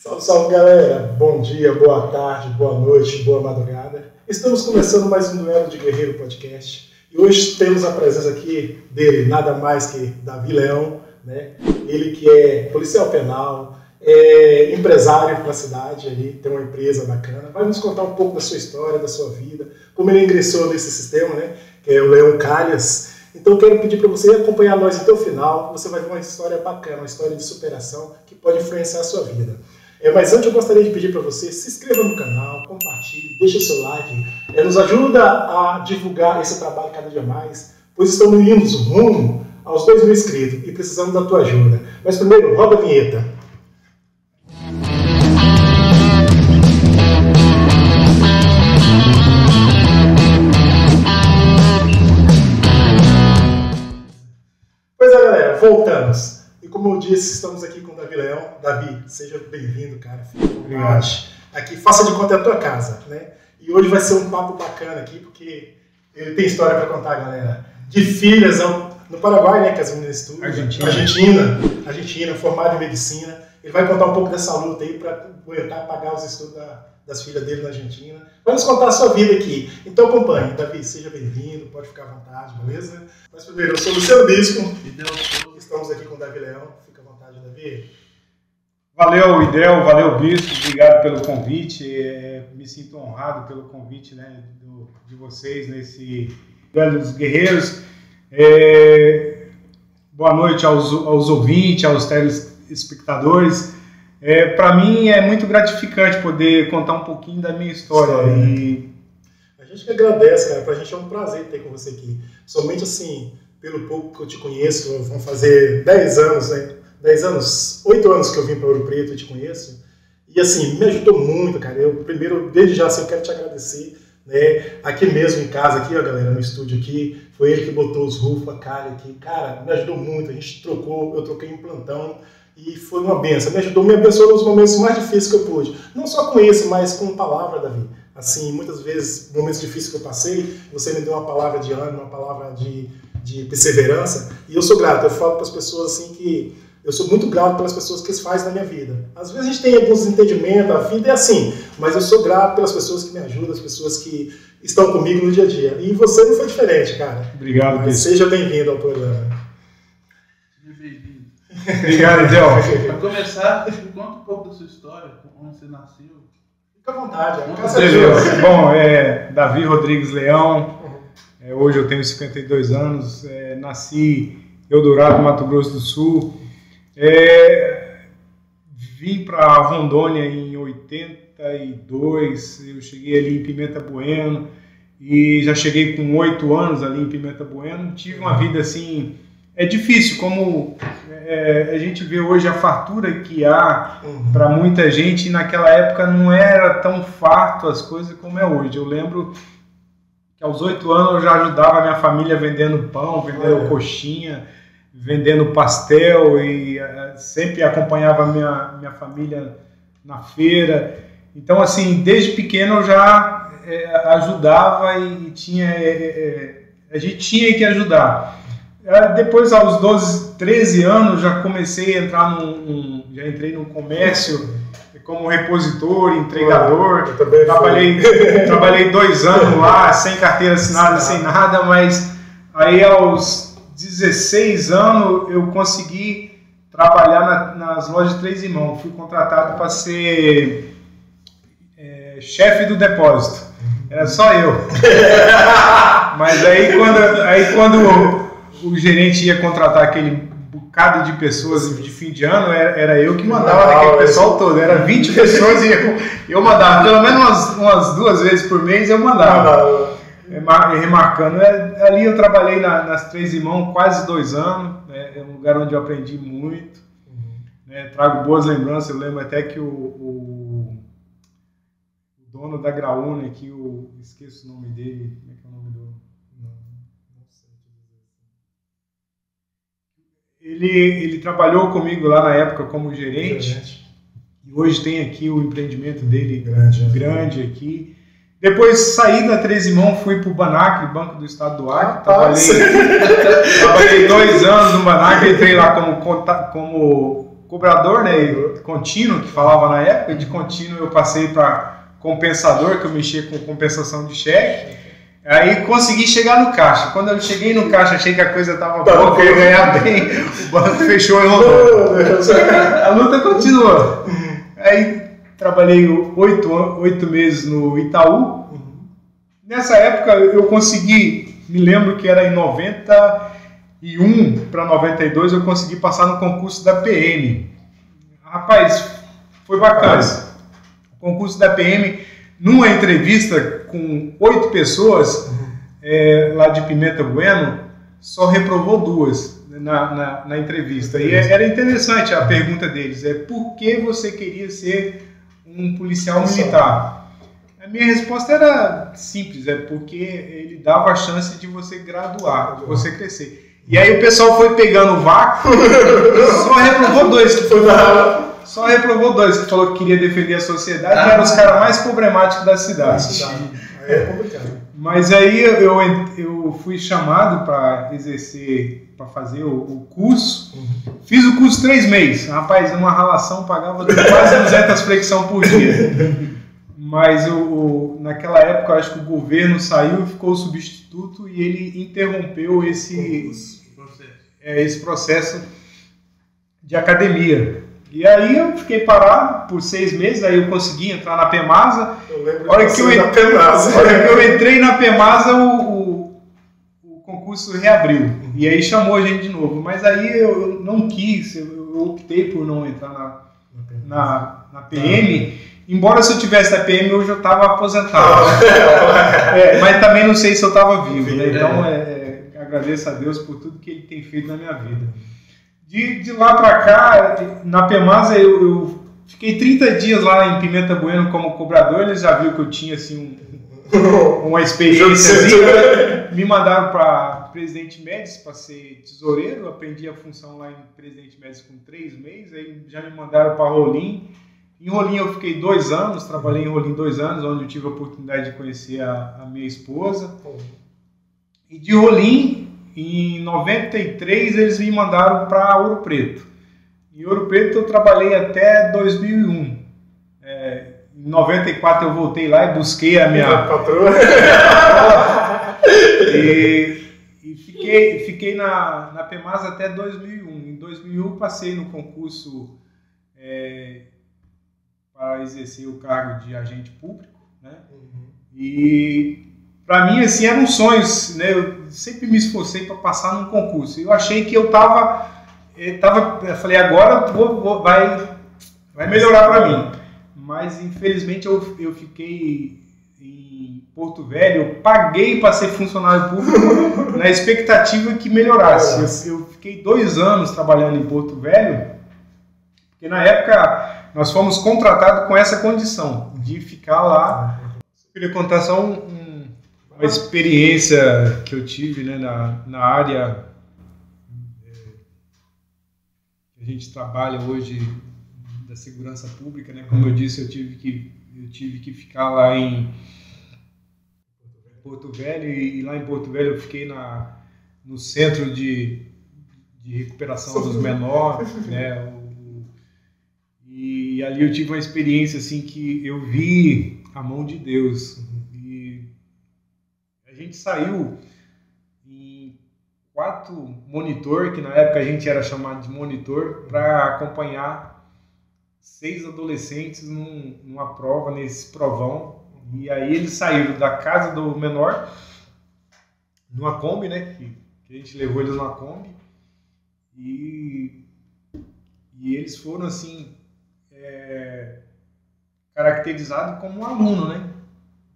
Salve, salve galera! Bom dia, boa tarde, boa noite, boa madrugada. Estamos começando mais um Duelo de Guerreiro Podcast e hoje temos a presença aqui dele, nada mais que Davi Leão, né? Ele que é policial penal, é empresário na cidade, ali, tem uma empresa bacana, vai nos contar um pouco da sua história, da sua vida, como ele ingressou nesse sistema, né? Que é o Leão Calhas. Então eu quero pedir para você acompanhar nós até o final, você vai ver uma história bacana, uma história de superação que pode influenciar a sua vida. Mas antes eu gostaria de pedir para você, se inscreva no canal, compartilhe, deixe o seu like, nos ajuda a divulgar esse trabalho cada dia mais, pois estamos indo rumo aos 2.000 inscritos e precisamos da tua ajuda. Mas primeiro, roda a vinheta. Pois é, galera, voltamos. E como eu disse, estamos aqui com o Davi Leão. Davi, seja bem-vindo, cara. Obrigado. Aqui, faça de conta a tua casa, né? E hoje vai ser um papo bacana aqui, porque ele tem história para contar, galera. De filhas no Paraguai, né, que as meninas estudam. Argentina, formado em medicina. Ele vai contar um pouco dessa luta aí para aguentar pagar os estudos das filhas dele na Argentina. Vai nos contar a sua vida aqui. Então acompanhe. Davi, seja bem-vindo, pode ficar à vontade, beleza? Mas primeiro, eu sou o Luciano Bispo. Estamos aqui com o Davi Leão. Fica à vontade, Davi. Valeu, Idel, valeu, Bispo, obrigado pelo convite, me sinto honrado pelo convite, né, de vocês nesse Duelo dos Guerreiros. Boa noite aos ouvintes, aos telespectadores. Para mim é muito gratificante poder contar um pouquinho da minha história. A gente que agradece, cara, pra gente é um prazer ter com você aqui. Somente assim, pelo pouco que eu te conheço, vão fazer 10 anos, né? 10 anos, 8 anos que eu vim para Ouro Preto e te conheço, e assim, me ajudou muito, cara. Eu primeiro, desde já, assim, eu quero te agradecer, né? Aqui mesmo em casa, aqui, ó, galera, no estúdio aqui, foi ele que botou os rufos, a calha aqui, cara, me ajudou muito. A gente trocou, eu troquei em plantão e foi uma benção, me abençoou nos momentos mais difíceis que eu pude, não só com isso, mas com palavra, Davi. Assim, muitas vezes, momentos difíceis que eu passei, você me deu uma palavra de ânimo, uma palavra de perseverança, e eu sou grato. Eu falo para as pessoas assim que eu sou muito grato pelas pessoas que fazem na minha vida. Às vezes a gente tem alguns entendimentos, a vida é assim, mas eu sou grato pelas pessoas que me ajudam, as pessoas que estão comigo no dia a dia. E você não foi diferente, cara. Obrigado, Pedro. Seja bem-vindo ao programa. Seja bem-vindo. Obrigado, Idel. Para começar, conta um pouco da sua história, onde você nasceu. Fica à vontade. Bom, Davi Rodrigues Leão, hoje eu tenho 52 anos, nasci em Eldorado, Mato Grosso do Sul. Vim para Rondônia em 82, eu cheguei ali em Pimenta Bueno e já cheguei com 8 anos ali em Pimenta Bueno. Tive uma vida assim, difícil, como a gente vê hoje a fartura que há para muita gente, e naquela época não era tão farto as coisas como é hoje. Eu lembro que aos 8 anos eu já ajudava a minha família vendendo pão, vendendo coxinha, vendendo pastel, e sempre acompanhava a minha família na feira. Então, assim, desde pequeno eu já ajudava e a gente tinha que ajudar. Depois, aos 12, 13 anos, já comecei a entrar já entrei no comércio como repositor, entregador. Trabalhei 2 anos lá, sem carteira assinada, sem nada, mas aí aos 16 anos eu consegui trabalhar nas lojas de Três Irmãos. Fui contratado para ser chefe do depósito. Era só eu. Mas aí quando o gerente ia contratar aquele bocado de pessoas de fim de ano, era eu que mandava naquele pessoal todo. Era 20 pessoas e eu mandava. Pelo menos umas 2 vezes por mês eu mandava. Remarcando, ali eu trabalhei nas Três Irmãos quase 2 anos, é um lugar onde eu aprendi muito, trago boas lembranças. Eu lembro até que o dono da Graúna aqui, esqueço o nome dele, como é que é o nome do... Não sei. Ele trabalhou comigo lá na época como gerente. E hoje tem aqui o empreendimento dele grande aqui. Depois saí da Três Irmãos, fui para o Banacre, Banco do Estado do Acre. Trabalhei 2 anos no Banacre, entrei lá como cobrador, né, contínuo, que falava na época. De contínuo eu passei para compensador, que eu mexia com compensação de cheque. Aí consegui chegar no caixa. Quando eu cheguei no caixa, achei que a coisa estava boa, que eu ia ganhar bem. O banco fechou e rodou. A luta continuou. Aí trabalhei 8 meses no Itaú. Nessa época eu consegui, me lembro que era em 91 para 92, eu consegui passar no concurso da PM. Rapaz, foi bacana. O concurso da PM, numa entrevista com 8 pessoas lá de Pimenta Bueno, só reprovou 2 na entrevista. E era interessante a pergunta deles, por que você queria ser um policial militar? A minha resposta era simples, porque ele dava a chance de você graduar, de você crescer. E aí o pessoal foi pegando o vácuo, só reprovou 2 que foi Só reprovou 2 que falou que queria defender a sociedade, que eram os caras mais problemáticos da cidade. É complicado. Mas aí eu fui chamado para exercer, para fazer o curso. Fiz o curso 3 meses. Rapaz, uma ralação pagava quase 200 flexão por dia. Mas naquela época, eu acho que o governo saiu e ficou o substituto e ele interrompeu esse processo de academia. E aí eu fiquei parado por 6 meses, aí eu consegui entrar na PEMASA. Eu lembro A hora que eu entrei na PEMASA, o concurso reabriu. E aí chamou a gente de novo. Mas aí eu não quis, eu optei por não entrar na PM. Embora se eu tivesse na PM, hoje eu estava aposentado. Mas também não sei se eu estava vivo. Né? Então agradeço a Deus por tudo que Ele tem feito na minha vida. De lá para cá, na PEMASA, eu fiquei 30 dias lá em Pimenta Bueno como cobrador. Eles já viram que eu tinha assim, uma experiência. Me mandaram para Presidente Médici para ser tesoureiro. Eu aprendi a função lá em Presidente Médici com 3 meses. Aí já me mandaram para Rolim. Em Rolim eu fiquei 2 anos, trabalhei em Rolim 2 anos, onde eu tive a oportunidade de conhecer a minha esposa. E de Rolim, em 93, eles me mandaram para Ouro Preto. Em Ouro Preto eu trabalhei até 2001. Em 94 eu voltei lá e busquei a minha patroa. e fiquei na PEMASA até 2001. Em 2001 passei no concurso para exercer o cargo de agente público, né? E para mim assim eram sonhos, né? Eu sempre me esforcei para passar num concurso. Eu achei que eu falei agora vai melhorar para mim. Mas infelizmente eu fiquei em Porto Velho, eu paguei para ser funcionário público na expectativa que melhorasse. Eu fiquei 2 anos trabalhando em Porto Velho, porque na época nós fomos contratados com essa condição de ficar lá. Eu queria contar só uma experiência que eu tive, né, na área que a gente trabalha hoje da segurança pública, né? Como eu disse, eu tive que ficar lá em Porto Velho e lá em Porto Velho eu fiquei no centro de recuperação dos menores, né? E ali eu tive uma experiência assim que eu vi a mão de Deus. E a gente saiu em 4 monitor, que na época a gente era chamado de monitor, para acompanhar 6 adolescentes numa prova, nesse provão. E aí eles saíram da casa do menor numa Kombi, né? Que a gente levou eles numa Kombi. E eles foram assim caracterizados como um aluno, né?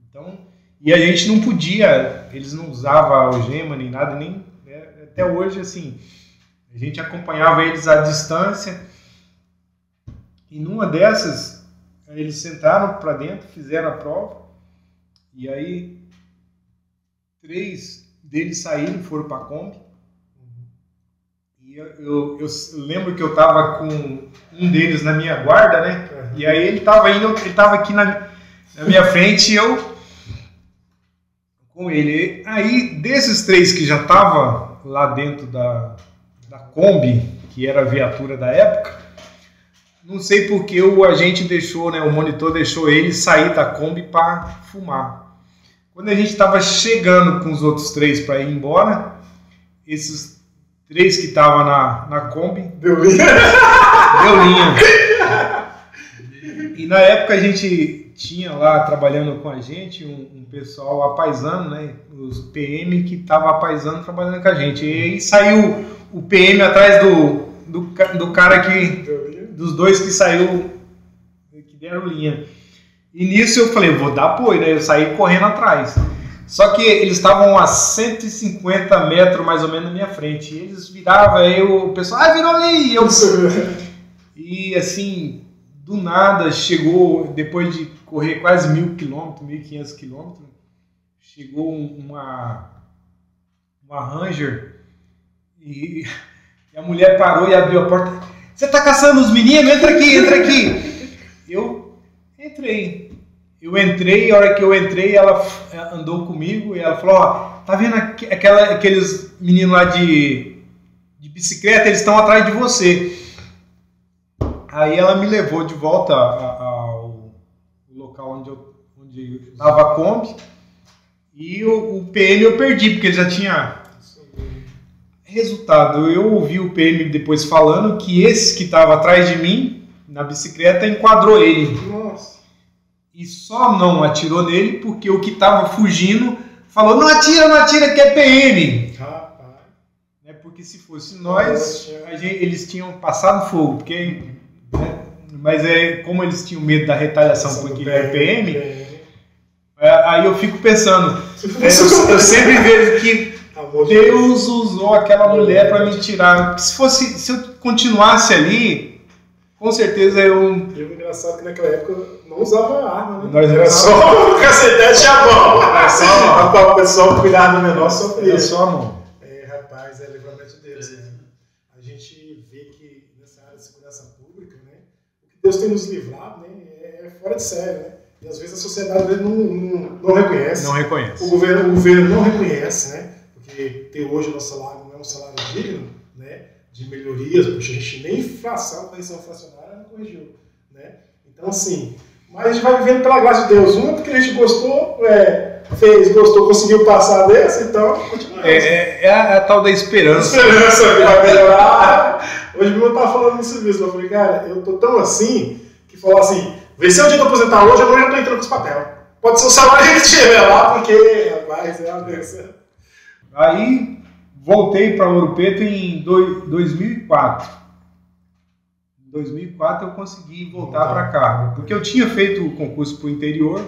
Então, e a gente não podia, eles não usavam algema nem nada, nem até hoje assim, a gente acompanhava eles à distância. E numa dessas eles sentaram para dentro, fizeram a prova, e aí 3 deles saíram, foram para a Kombi. E eu lembro que eu estava com um deles na minha guarda, né? E aí ele estava aqui na minha frente e eu com ele. Aí desses 3 que já estavam lá dentro da Kombi, que era a viatura da época, Não sei porque o agente deixou, né, o monitor deixou ele sair da Kombi para fumar. Quando a gente estava chegando com os outros 3 para ir embora, esses 3 que estavam na Kombi Deu linha. E na época a gente tinha lá trabalhando com a gente um pessoal apaisando, né, os PM que estavam apaisando trabalhando com a gente. E aí saiu o PM atrás do cara que... Dos 2 que saiu, que deram linha. E nisso eu falei, vou dar apoio, né? Eu saí correndo atrás. Só que eles estavam a 150 metros mais ou menos na minha frente. E eles viravam, aí o pessoal, virou ali! E assim, do nada, chegou, depois de correr quase 1.000 quilômetros, 1.500 quilômetros, chegou uma Ranger e a mulher parou e abriu a porta. Você tá caçando os meninos? Entra aqui. Eu entrei, e a hora que eu entrei, ela andou comigo e ela falou, ó, tá vendo aqueles meninos lá de bicicleta, eles estão atrás de você. Aí ela me levou de volta ao local onde estava a Kombi e o PM eu perdi, porque ele já tinha... Resultado, eu ouvi o PM depois falando que esse que estava atrás de mim, na bicicleta, enquadrou ele. Nossa. E só não atirou nele porque o que estava fugindo falou, não atira que é PM. Rapaz. Porque se fosse nós, eles tinham passado fogo, porque, né, mas como eles tinham medo da retaliação porque ele é PM, aí eu fico pensando, eu sempre vejo que Deus usou aquela mulher para me tirar. Se eu continuasse ali, com certeza eu... E o engraçado é que naquela época não usava arma, né? Nós era só o cacetete e a mão. Era só a mão. Para o pessoal cuidar do menor sofrer. Era só a mão. Rapaz, é livramento de Deus. Né? A gente vê que nessa área de segurança pública, né, o que Deus tem nos livrado, né, é fora de sério, né? E às vezes a sociedade não reconhece. Não reconhece. O governo não reconhece, né? Porque ter hoje o nosso salário não é um salário digno, né, de melhorias, porque a gente nem inflação, a correção inflacionária não corrigiu, né? Então, assim, mas a gente vai vivendo pela graça de Deus. Uma porque a gente gostou, conseguiu passar dessa, então continua. É a tal da esperança. Esperança que vai melhorar. Hoje mesmo eu estava falando nisso mesmo. Eu falei, cara, eu tô tão assim, que falou assim, vê se é o dia de eu aposentar hoje, eu já estou entrando com os papéis. Pode ser o salário que tiver lá, porque, rapaz, é uma benção. Aí voltei para Ouro Preto em 2004. Em 2004 eu consegui voltar para cá, porque eu tinha feito o concurso para o interior,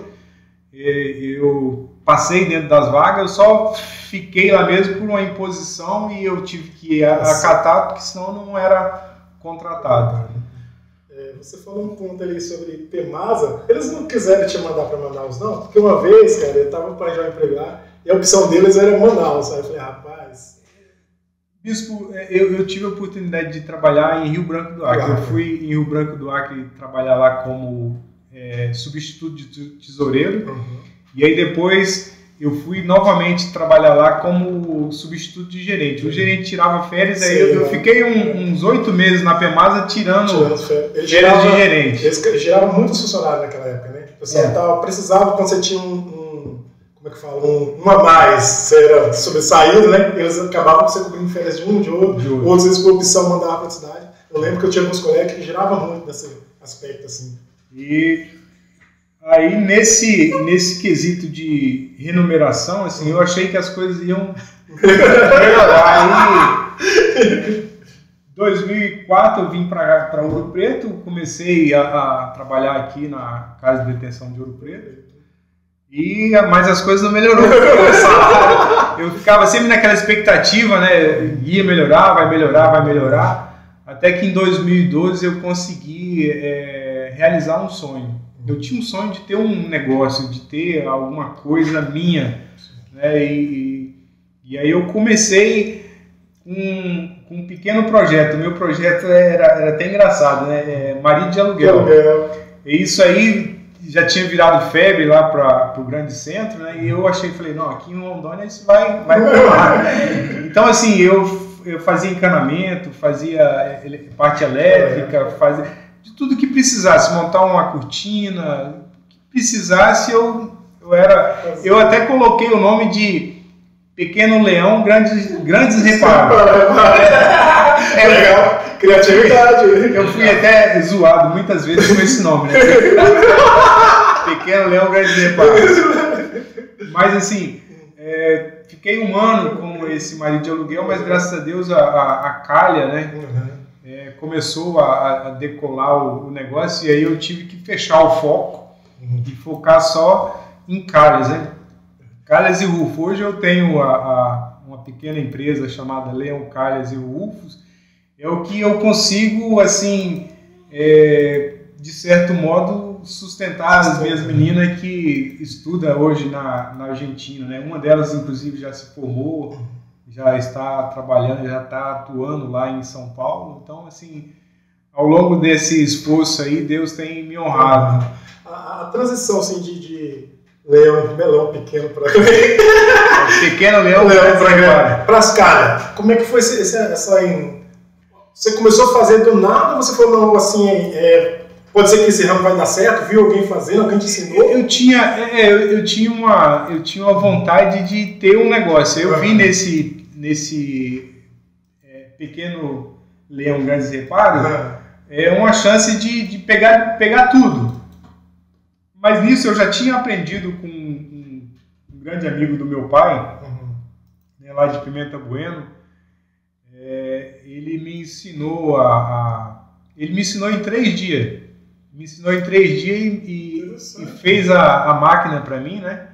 eu passei dentro das vagas, eu só fiquei lá mesmo por uma imposição e eu tive que acatar, porque senão não era contratado. Você falou um ponto ali sobre PEMASA, eles não quiseram te mandar para Manaus não? Porque uma vez, cara, eu estava para já empregar, e a opção deles era Manaus. Aí eu falei, rapaz... Bispo, eu tive a oportunidade de trabalhar em Rio Branco do Acre. Eu fui em Rio Branco do Acre trabalhar lá como substituto de tesoureiro. Uhum. E aí depois eu fui novamente trabalhar lá como substituto de gerente. O gerente tirava férias, aí eu fiquei uns 8 meses na PEMASA tirando férias de gerente. Eles geravam muitos funcionários naquela época, né? O pessoal precisava, quando você tinha como é que fala? Um a mais, você era sobressaído, né? Eles acabavam você cobrindo férias de um, de outro. Outros, eles por opção mandavam para a cidade. Eu lembro que eu tinha alguns colegas que giravam muito nesse aspecto, assim. E aí, nesse quesito de remuneração, assim, eu achei que as coisas iam melhorar. Aí, em 2004, eu vim para Ouro Preto, comecei a trabalhar aqui na Casa de Detenção de Ouro Preto. Mas as coisas não melhorou. Eu ficava sempre naquela expectativa, né? Ia melhorar, vai melhorar. Até que em 2012 eu consegui realizar um sonho. Eu tinha um sonho de ter um negócio, de ter alguma coisa minha, né? E aí eu comecei com um pequeno projeto. O meu projeto era até engraçado, né? Marido de aluguel. E isso aí já tinha virado febre lá para o grande centro, né? E eu falei, não, aqui em Rondônia isso vai rolar. Então, assim, eu fazia encanamento, fazia parte elétrica, de tudo que precisasse, montar uma cortina, o que precisasse, eu até coloquei o nome de Pequeno Leão, Grandes Reparos. Legal, criatividade. Eu fui até zoado muitas vezes com esse nome, né? Pequeno Leão, Grandes Reparos. Mas assim, fiquei um ano com esse marido de aluguel, mas graças a Deus a calha, né? Começou a decolar o negócio, e aí eu tive que fechar o foco e focar só em calhas, né? Calhas e Rufo. Hoje eu tenho uma pequena empresa chamada Leão Calhas e Rufos. É o que eu consigo, assim, de certo modo, sustentar as minhas meninas que estudam hoje na Argentina, né? Uma delas, inclusive, já se formou, já está trabalhando, já está atuando lá em São Paulo. Então, assim, ao longo desse esforço aí, Deus tem me honrado. A transição, assim, de melão pequeno para pequeno leão para as caras. Como é que foi você começou a fazer do nada, ou você falou, não, assim, pode ser que esse ramo vai dar certo, viu alguém fazendo, alguém te ensinou? Eu tinha uma vontade de ter um negócio. Eu vi nesse pequeno leão Grandes Reparos uma chance de pegar tudo. Mas nisso eu já tinha aprendido com um grande amigo do meu pai, né, lá de Pimenta Bueno. Ele me ensinou ele me ensinou em 3 dias. Me ensinou em 3 dias e fez a máquina para mim, né?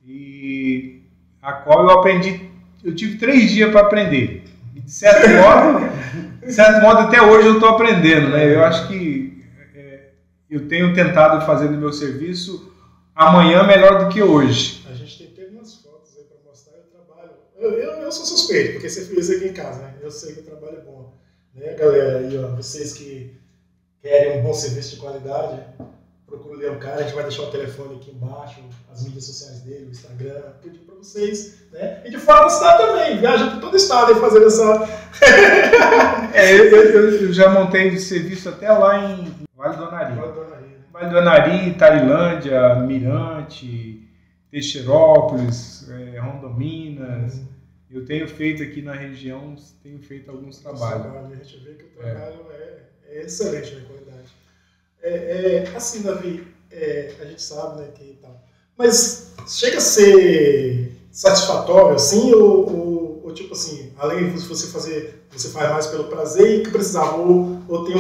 E a qual eu aprendi. Eu tive 3 dias para aprender. E de certo modo até hoje eu estou aprendendo, né? Eu acho que eu tenho tentado fazer no meu serviço amanhã melhor do que hoje. A gente tem umas fotos aí para mostrar o trabalho. Eu sou suspeito, porque você fez aqui em casa, né? Eu sei que o trabalho é bom. Né, galera aí, ó, vocês que querem um bom serviço de qualidade, procura o Leão Calhas, a gente vai deixar o telefone aqui embaixo, as mídias sociais dele, o Instagram, tudo para vocês, né? E de fora do estado também, viaja por todo o estado aí fazendo essa... eu já montei serviço até lá em Vale do Anari. Vale do Anari, Tailândia, Mirante, Teixeirópolis, Rondominas. Eu tenho feito aqui na região, tenho feito alguns trabalhos. A gente vê que o trabalho é excelente na qualidade. Assim, Davi, a gente sabe, né, que tal. Mas chega a ser satisfatório, assim, ou tipo assim, além de você faz mais pelo prazer e que precisava, ou tem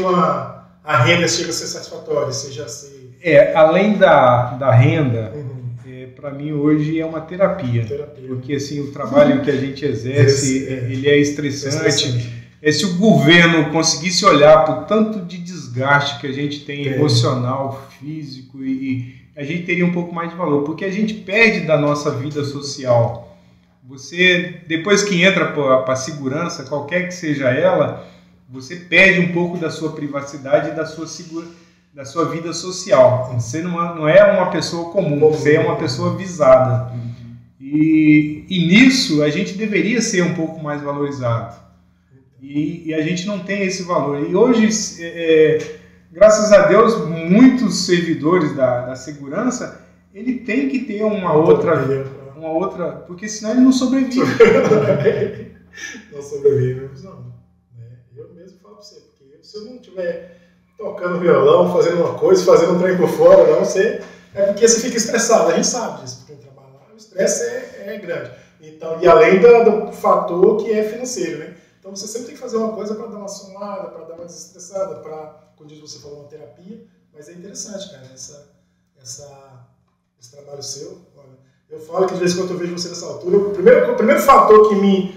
a renda chega a ser satisfatória, seja assim... além da renda, para mim hoje é uma terapia, porque assim, o trabalho que a gente exerce, ele é estressante. Se o governo conseguisse olhar para o tanto de desgaste que a gente tem emocional, físico, e a gente teria um pouco mais de valor, porque a gente perde da nossa vida social. Você, depois que entra para a segurança, qualquer que seja ela, você perde um pouco da sua privacidade e da sua vida social. Você não é uma pessoa comum, você é uma pessoa visada. E nisso a gente deveria ser um pouco mais valorizado. E a gente não tem esse valor. E hoje, graças a Deus, muitos servidores da segurança, ele tem que ter uma outra, porque senão ele não sobrevive. Não sobrevive, não. Eu mesmo falo para você, porque se eu não estiver tocando violão, fazendo uma coisa, fazendo um trem por fora, não sei, porque você fica estressado. A gente sabe disso, porque trabalho lá, o estresse é grande. Então, e além do fator que é financeiro, né? Então você sempre tem que fazer uma coisa para dar uma somada, para dar uma desestressada, para, como você falou, uma terapia. Mas é interessante, cara, esse trabalho seu. Olha, eu falo que de vez em quando eu vejo você nessa altura, o primeiro fator que me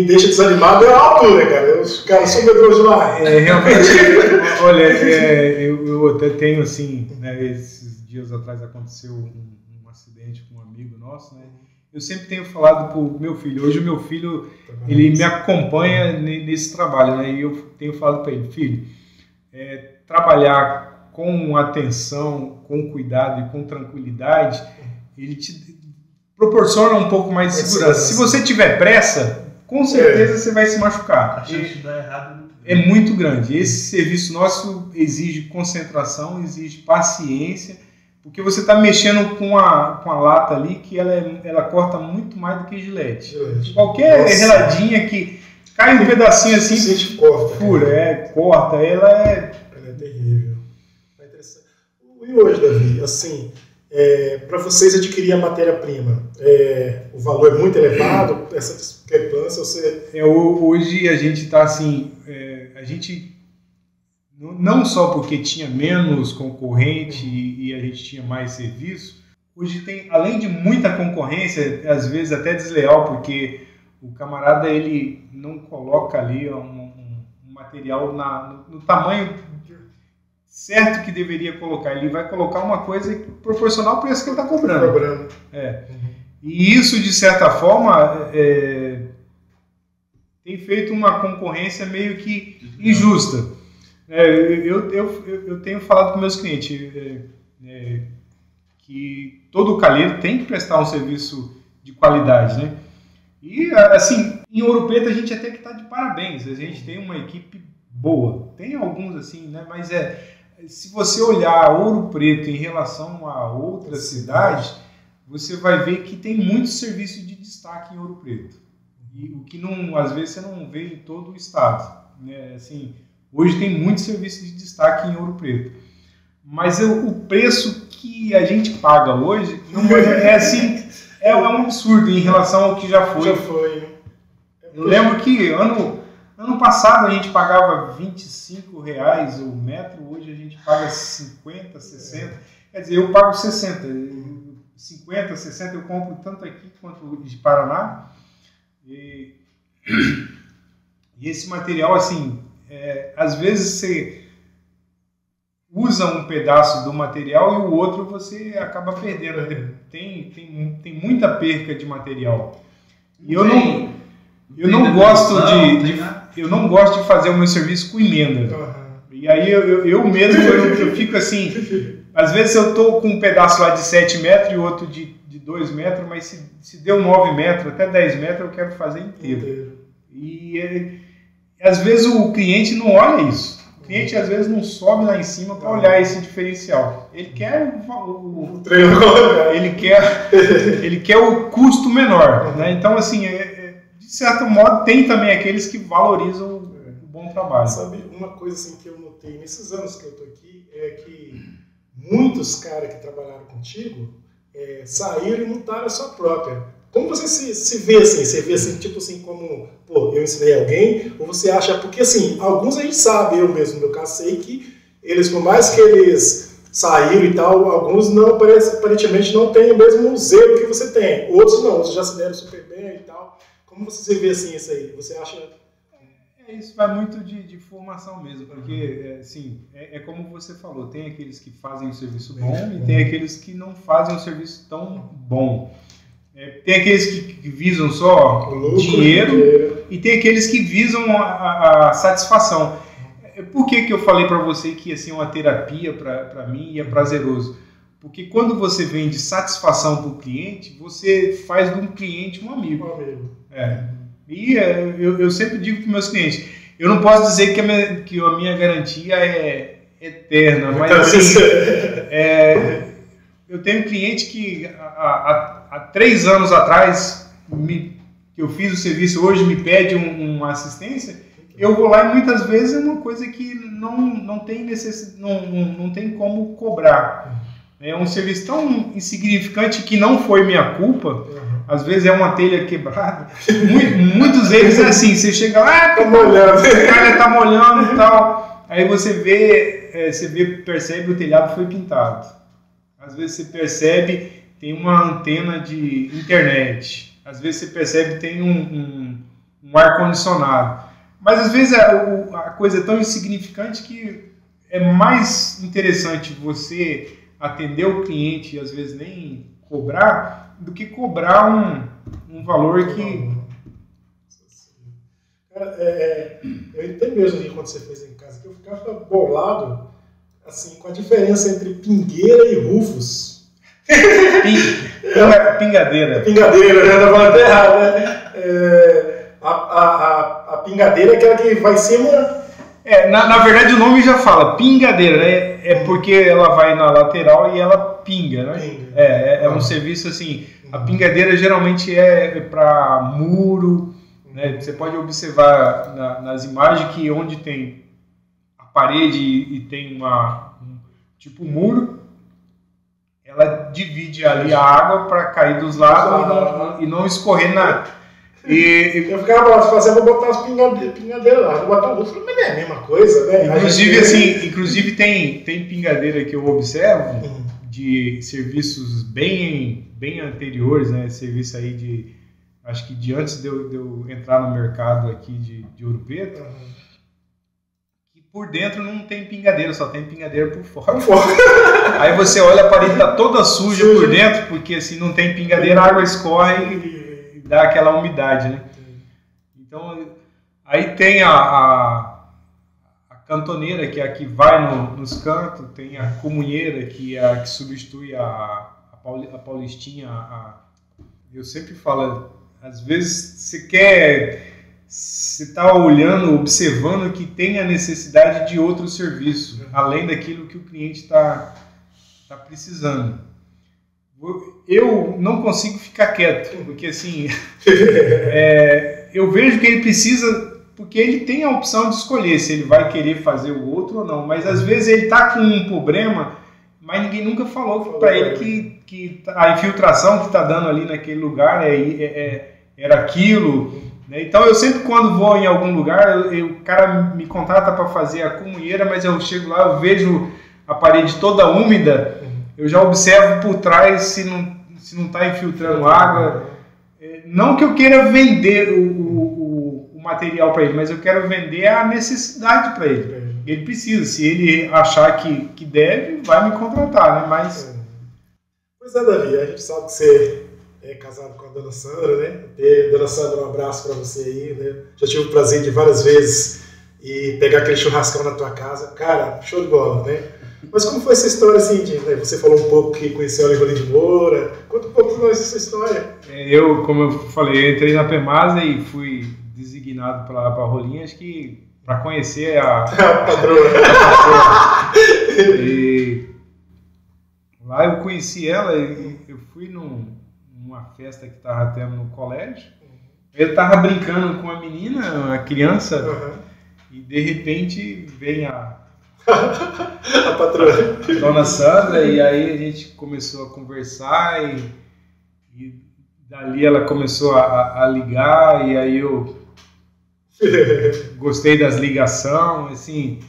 deixa desanimado é a altura, cara. Os caras são medrosos lá. Realmente, olha, eu até tenho, assim, né, esses dias atrás aconteceu um acidente com um amigo nosso, né? Eu sempre tenho falado para o meu filho. Hoje o meu filho, ele me acompanha nesse trabalho, né? E eu tenho falado para ele, filho, trabalhar com atenção, com cuidado e com tranquilidade, ele te proporciona um pouco mais de segurança. Se você tiver pressa, com certeza você vai se machucar. A chance de dar errado é muito grande. Esse serviço nosso exige concentração, exige paciência, porque você está mexendo com a lata ali que ela corta muito mais do que gilete. Qualquer reladinha que cai um pedacinho assim, se corta, fura, corta, ela é terrível. É interessante. E hoje, Davi, assim, para vocês adquirir a matéria-prima, o valor é muito elevado, essa discrepância, hoje a gente está assim, a gente, não só porque tinha menos concorrente e a gente tinha mais serviço, hoje tem, além de muita concorrência, às vezes até desleal, porque o camarada ele não coloca ali um material no tamanho certo que deveria colocar. Ele vai colocar uma coisa proporcional ao preço que ele está cobrando. E isso, de certa forma, tem feito uma concorrência meio que injusta. Eu tenho falado com meus clientes que todo calheiro tem que prestar um serviço de qualidade, né? E, assim, em Ouro Preto a gente até que está de parabéns. A gente tem uma equipe boa. Tem alguns assim, né? Mas se você olhar Ouro Preto em relação a outras cidades, você vai ver que tem muito serviço de destaque em Ouro Preto. E o que às vezes você não vê em todo o estado, né? Assim, hoje tem muito serviço de destaque em Ouro Preto. Mas o preço que a gente paga hoje é um absurdo em relação ao que já foi. Eu lembro que ano passado a gente pagava R$25 o metro, hoje a gente paga 50, 60. Quer dizer, eu pago 60, 50, 60, eu compro tanto aqui quanto de Paraná. E esse material, assim, às vezes você usa um pedaço do material e o outro você acaba perdendo. Tem muita perca de material. E eu não gosto de fazer o meu serviço com emenda. E aí eu mesmo eu fico assim, às vezes eu estou com um pedaço lá de 7 metros e outro de 2 metros, mas se deu 9 metros, até 10 metros eu quero fazer inteiro. E às vezes o cliente não olha isso. O cliente às vezes não sobe lá em cima para olhar esse diferencial. Ele quer ele quer o custo menor, né? Então, assim, de certo modo tem também aqueles que valorizam o bom trabalho. Sabe, uma coisa assim que eu notei nesses anos que eu estou aqui é que muitos caras que trabalharam contigo saíram e montaram a sua própria. Como você se vê assim? Você vê assim, tipo assim, como, pô, eu ensinei alguém? Ou você acha, porque assim, alguns a gente sabe, eu mesmo, no meu caso, sei que eles, por mais que eles saíram e tal, alguns não, aparentemente não têm o mesmo zelo que você tem. Outros não, outros já se deram super bem e tal. Como você vê assim isso aí? Você acha... Isso vai muito de formação mesmo, porque assim, como você falou, tem aqueles que fazem um serviço bom e tem aqueles que não fazem um serviço tão bom. Tem aqueles que visam só dinheiro e tem aqueles que visam a satisfação. Por que eu falei para você que ia ser uma terapia para mim e é prazeroso? Porque quando você vende satisfação para o cliente, você faz de um cliente um amigo. E eu sempre digo para os meus clientes, eu não posso dizer que a minha garantia é eterna, mas assim, eu tenho cliente que há 3 anos atrás, que eu fiz o serviço, hoje me pede uma assistência, eu vou lá e muitas vezes é uma coisa que não tem não tem como cobrar. É um serviço tão insignificante que não foi minha culpa. Às vezes é uma telha quebrada. Muitos deles é assim, você chega lá, tá molhando. O cara tá molhando e tal. Aí você percebe o telhado foi pintado. Às vezes você percebe tem uma antena de internet. Às vezes você percebe tem um ar-condicionado. Mas às vezes a coisa é tão insignificante que é mais interessante você atender o cliente e às vezes nem cobrar, do que cobrar um valor que... Cara, eu entendo mesmo que quando você fez em casa, que eu ficava bolado assim, com a diferença entre pingueira e rufos. Pingadeira. Pingadeira, né? Tá falando errado, né? A pingadeira é aquela que vai em cima Na verdade o nome já fala, pingadeira, né? É porque ela vai na lateral e ela pinga, né? Pinga. É um serviço assim, a pingadeira geralmente é para muro, né? Você pode observar nas imagens que onde tem a parede e tem tipo um muro, ela divide ali a água para cair dos lados e não escorrer na... Eu ficava lá, vou botar as pingadeiras lá, vou botar o outro, mas não é a mesma coisa, né? Inclusive tem pingadeira que eu observo de serviços bem anteriores, né? Serviço aí acho que de antes de eu entrar no mercado aqui de Ouro Preto, que por dentro não tem pingadeira, só tem pingadeira por fora. Aí você olha, a parede tá toda suja por dentro, porque assim não tem pingadeira, a água escorre e dá aquela umidade, né? Então, aí tem a cantoneira, que é a que vai nos cantos, tem a comunheira, que é a que substitui a paulistinha. Eu sempre falo, às vezes você está olhando, observando que tem a necessidade de outro serviço, além daquilo que o cliente está precisando. Eu não consigo ficar quieto, porque assim, eu vejo que ele precisa, porque ele tem a opção de escolher se ele vai querer fazer o outro ou não, mas às vezes ele está com um problema, mas ninguém nunca falou para ele que a infiltração que está dando ali naquele lugar era aquilo, né? Então eu sempre, quando vou em algum lugar, o cara me contrata para fazer a comunheira, mas eu chego lá, eu vejo a parede toda úmida, eu já observo por trás se não está infiltrando água. Não que eu queira vender o material para ele, mas eu quero vender a necessidade para ele. Ele precisa, se ele achar que deve, vai me contratar, né? Mas... Pois é, Davi, a gente sabe que você é casado com a dona Sandra, né? Dona Sandra, um abraço para você aí, né? Já tive o prazer de várias vezes pegar aquele churrascão na tua casa. Cara, show de bola, né? Mas como foi essa história, assim, né? Você falou um pouco que conheceu a Evelyn de Moura. Conta um pouco para nós essa história. Como eu falei, eu entrei na PEMASA e fui designado para Rolim, acho que para conhecer a patroa. E lá eu conheci ela, eu fui numa festa que estava tendo no colégio. Eu estava brincando com uma menina, uma criança, e de repente vem a patroa, a dona Sandra, e aí a gente começou a conversar e dali ela começou a ligar, e aí eu gostei das ligações, assim.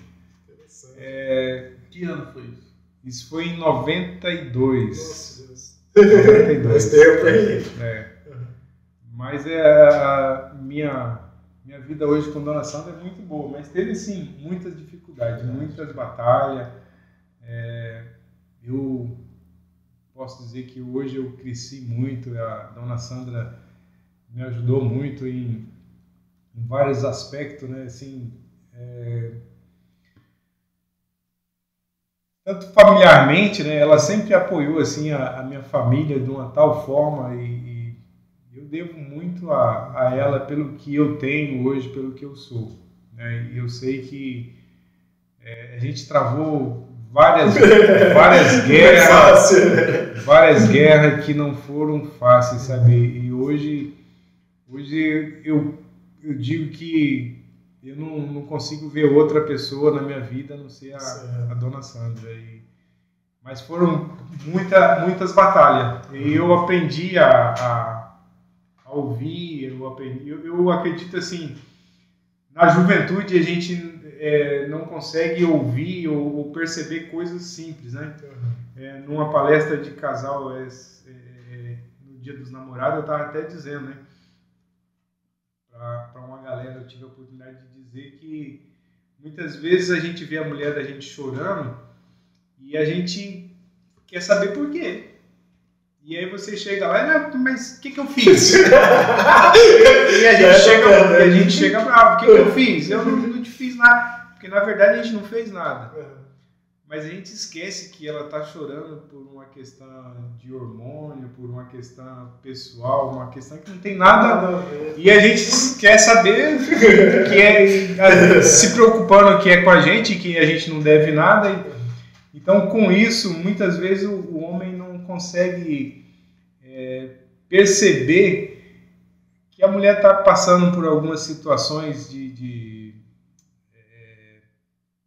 Que ano foi isso? Isso foi em 92. Nossa, Deus. 92. Faz tempo, hein? Mas a minha vida hoje com Dona Sandra é muito boa, mas teve sim muitas dificuldades, muitas batalhas. Eu posso dizer que hoje eu cresci muito, a Dona Sandra me ajudou muito em vários aspectos, né? Assim, tanto familiarmente, né? Ela sempre apoiou assim a minha família de uma tal forma e eu devo muito a ela pelo que eu tenho hoje, pelo que eu sou, né? E eu sei que a gente travou várias guerras que não foram fáceis, sabe? E hoje eu digo que eu não consigo ver outra pessoa na minha vida a não ser a Dona Sandra. Mas foram muitas batalhas. E eu aprendi a ouvir, eu acredito assim, na juventude a gente não consegue ouvir ou perceber coisas simples, né? Numa palestra de casal, no Dia dos Namorados, eu estava até dizendo, né? Para uma galera, eu tive a oportunidade de dizer que muitas vezes a gente vê a mulher da gente chorando e a gente quer saber por quê. E aí você chega lá, mas o que eu fiz? E a gente chega bravo, o que eu fiz? Eu não te fiz nada, porque na verdade a gente não fez nada. mas a gente esquece que ela está chorando por uma questão de hormônio, por uma questão pessoal, uma questão que não tem nada. E a gente quer saber que é se preocupando que é com a gente, que a gente não deve nada. Então, com isso, muitas vezes o homem não consegue perceber que a mulher está passando por algumas situações de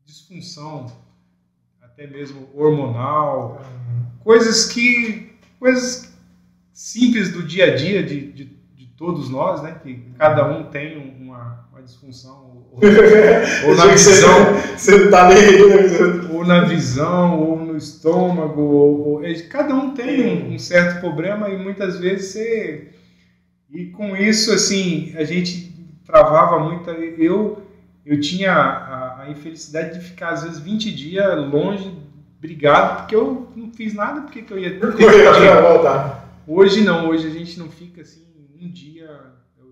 disfunção, até mesmo hormonal, coisas simples do dia a dia de todos nós, né? Que cada um tem uma disfunção ou na visão, você tá nem... ou na visão, ou no estômago, cada um tem um certo problema e muitas vezes e com isso assim a gente travava muito. Eu tinha a infelicidade de ficar, às vezes, 20 dias longe, brigado, porque eu não fiz nada, porque eu ia ter que voltar. Hoje não, hoje a gente não fica assim, um dia,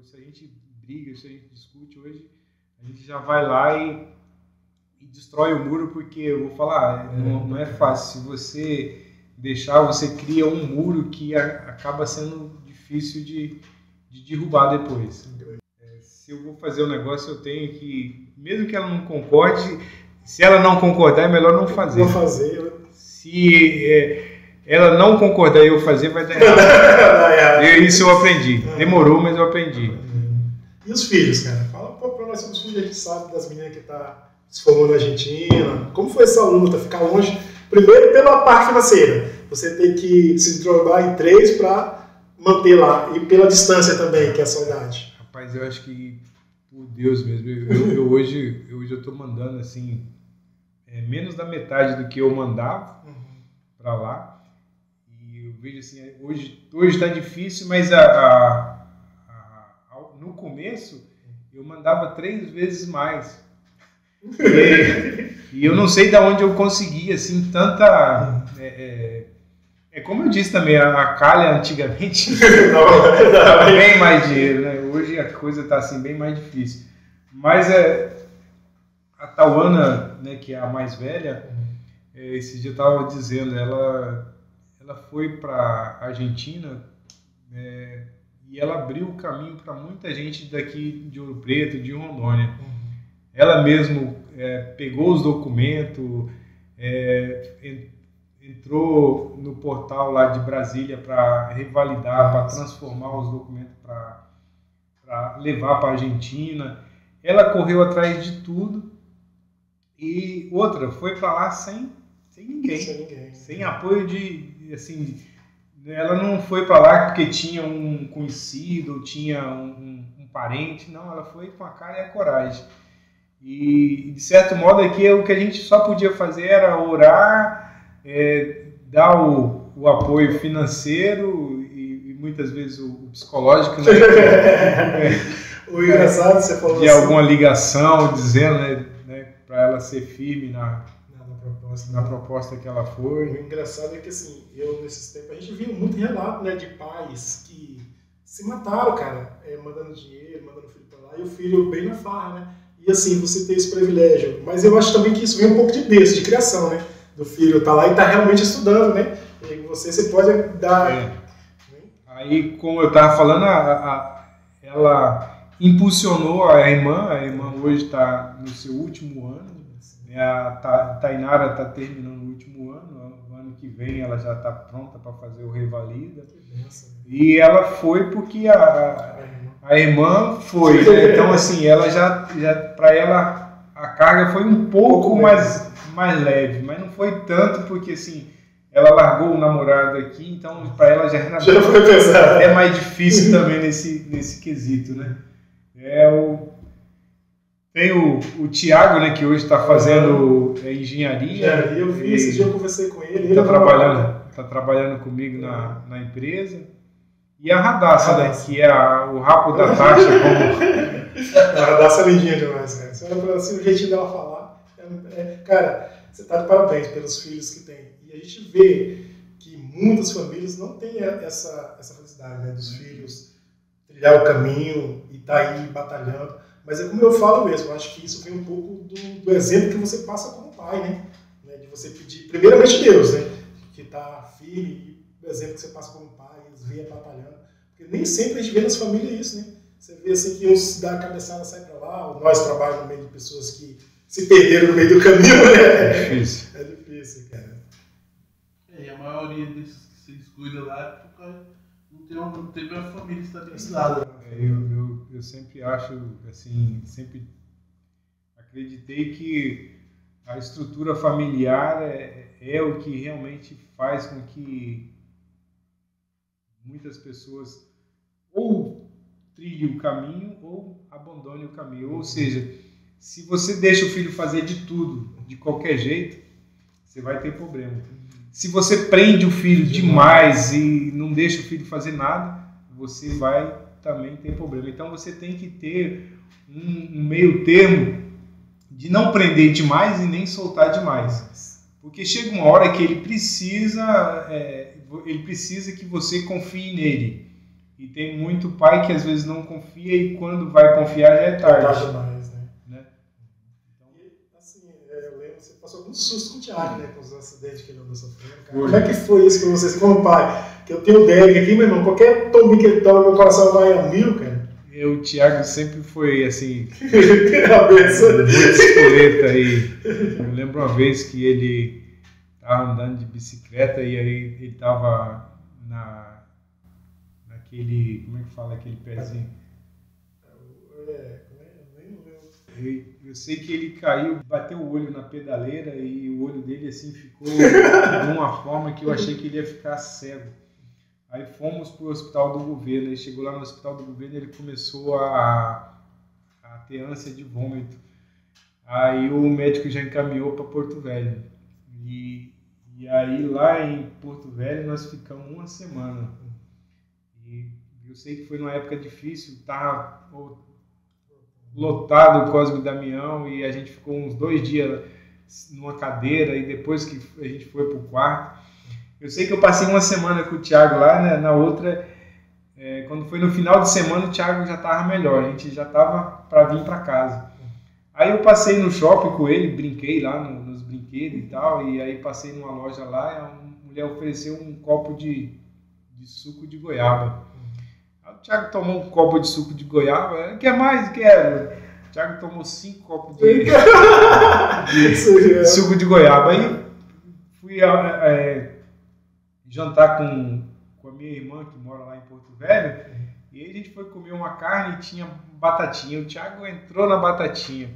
se a gente briga, se a gente discute, hoje a gente já vai lá e destrói o muro, porque eu vou falar, não é fácil. Se você deixar, você cria um muro que acaba sendo difícil de derrubar depois. Se eu vou fazer um negócio, eu tenho que, mesmo que ela não concorde, se ela não concordar, é melhor não fazer. Não fazer. Se ela não concordar e eu fazer, vai dar errado. Isso eu aprendi. Demorou, mas eu aprendi. E os filhos, cara? Fala um pouco pra nós sobre os filhos. A gente sabe das meninas que tá se formando na Argentina. Como foi essa luta, ficar longe? Primeiro, pela parte financeira. Você tem que se drogar em 3 para manter lá. E pela distância também, que é a saudade. Rapaz, eu acho que, por Deus mesmo, eu hoje eu tô mandando assim, menos da metade do que eu mandava para lá. E eu vejo assim, hoje tá difícil, mas no começo eu mandava 3 vezes mais. E eu não sei de onde eu consegui assim tanta... como eu disse também, a calha antigamente dava bem mais dinheiro, né? Hoje a coisa está assim, bem mais difícil. Mas a Tauana, né, que é a mais velha, esse dia eu estava dizendo, ela foi para a Argentina e ela abriu o caminho para muita gente daqui de Ouro Preto, de Rondônia. Ela mesmo pegou os documentos, entrou no portal lá de Brasília para revalidar, para transformar os documentos para levar para a Argentina. Ela correu atrás de tudo e outra, foi para lá sem ninguém, sem apoio assim, ela não foi para lá porque tinha um conhecido, tinha um parente, não, ela foi com a cara e a coragem. E de certo modo aqui o que a gente só podia fazer era orar, dar o apoio financeiro e muitas vezes o psicológico, né? O engraçado, você falou de assim, alguma ligação, dizendo, né, para ela ser firme na proposta que ela foi. O engraçado é que assim, nesses tempos, a gente viu muito relato, né, de pais que se mataram, cara, mandando dinheiro, mandando o filho para lá, e o filho bem na farra, né? E assim, você tem esse privilégio. Mas eu acho também que isso vem um pouco de berço, de criação, né? Do filho tá lá e tá realmente estudando, né? E você pode dar... Aí, como eu tava falando, ela impulsionou a irmã hoje está no seu último ano, a Tainara está terminando o último ano, o ano que vem ela já está pronta para fazer o revalida. E ela foi porque a irmã foi, né? Então assim, ela já para ela a carga foi um pouco mais leve, mas não foi tanto porque assim, ela largou o namorado aqui, então para ela já foi pesado. É mais difícil também nesse quesito, né? Tem o Thiago, né, que hoje está fazendo engenharia. Eu vi, esse dia eu conversei com ele. Está trabalhando comigo na empresa. E a Radassa, né, que é o rabo da taxa. A Radassa é lindinha demais, cara. Você olha para assim, o jeitinho dela falar. Cara, você está de parabéns pelos filhos que tem. E a gente vê que muitas famílias não têm essa felicidade, né, dos filhos trilhar o caminho e estar aí batalhando. Mas é como eu falo mesmo, eu acho que isso vem um pouco do exemplo que você passa como pai, né? De você pedir, primeiramente Deus, né? Que está firme, e o exemplo que você passa como pai, eles vêm batalhando. Porque nem sempre a gente vê nas famílias isso, né? Você vê assim que uns dá a cabeçada e sai para lá, ou nós trabalhamos no meio de pessoas que se perderam no meio do caminho, né? É difícil. É difícil, cara. E a maioria desses que vocês cuidam lá é porque não teve uma família estabilizada. Eu sempre acho, assim, sempre acreditei que a estrutura familiar é o que realmente faz com que muitas pessoas ou trilhem o caminho ou abandonem o caminho. Ou seja, se você deixa o filho fazer de tudo, de qualquer jeito, você vai ter problema. Se você prende o filho demais e não deixa o filho fazer nada, você vai também ter problema. Então você tem que ter um meio termo de não prender demais e nem soltar demais. Porque chega uma hora que ele precisa que você confie nele. E tem muito pai que às vezes não confia e quando vai confiar já é tarde. Demais, né? Então, e, assim, eu lembro, você passou algum susto com o Thiago, né? Com os acidentes que ele andou sofrendo. Cara. Como é que foi isso com vocês, como pai? Que eu tenho o Derek aqui, meu irmão, qualquer tombe que ele toma, meu coração vai a mil, cara. O Thiago sempre foi assim, muito espoleta aí. Eu lembro uma vez que ele estava andando de bicicleta e aí ele estava naquele, como é que fala, aquele pezinho? Eu sei que ele caiu, bateu o olho na pedaleira e o olho dele assim ficou de uma forma que eu achei que ele ia ficar cego. Aí fomos para o hospital do governo, ele chegou lá no hospital do governo e ele começou a ter ânsia de vômito. Aí o médico já encaminhou para Porto Velho. E aí lá em Porto Velho nós ficamos uma semana. E eu sei que foi numa época difícil, estava lotado o Cosme e Damião e a gente ficou uns 2 dias numa cadeira e depois que a gente foi para o quarto. Eu sei que eu passei uma semana com o Thiago lá, né? Na outra, quando foi no final de semana, o Thiago já estava melhor, a gente já estava para vir para casa. Aí eu passei no shopping com ele, brinquei lá nos brinquedos e tal, e aí passei numa loja lá e a mulher ofereceu um copo de suco de goiaba. Aí o Thiago tomou um copo de suco de goiaba, quer mais? Quero. O Thiago tomou 5 copos de suco de goiaba. Aí fui jantar com a minha irmã que mora lá em Porto Velho e aí a gente foi comer uma carne e tinha batatinha. O Thiago entrou na batatinha.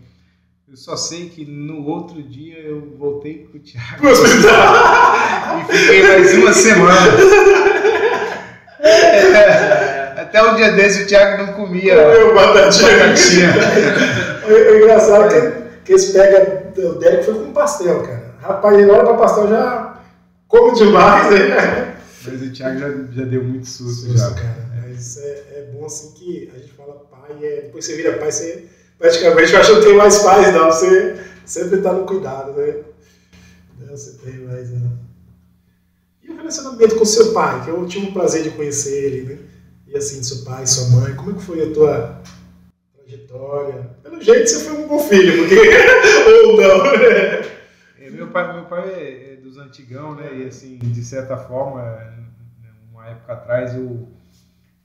Eu só sei que no outro dia eu voltei com o Thiago e fiquei mais uma semana. Até um dia desse o Thiago não comia batatinha. É engraçado que eles pegam, o Derek foi com pastel, cara. Rapaz, ele olha para pastel já come demais, né? Mas o Thiago já deu muito susto já. Cara. Mas é bom assim que a gente fala pai, depois você vira pai, você praticamente acha que não tem mais pais, não. Você sempre está no cuidado, né? Você tem mais. E o relacionamento com o seu pai, que eu tive o prazer de conhecer ele, né? E assim, seu pai, sua mãe, como é que foi a tua trajetória? Pelo jeito você foi um bom filho, porque. Ou não, né? Meu pai é dos antigão, né? E assim, de certa forma, uma época atrás,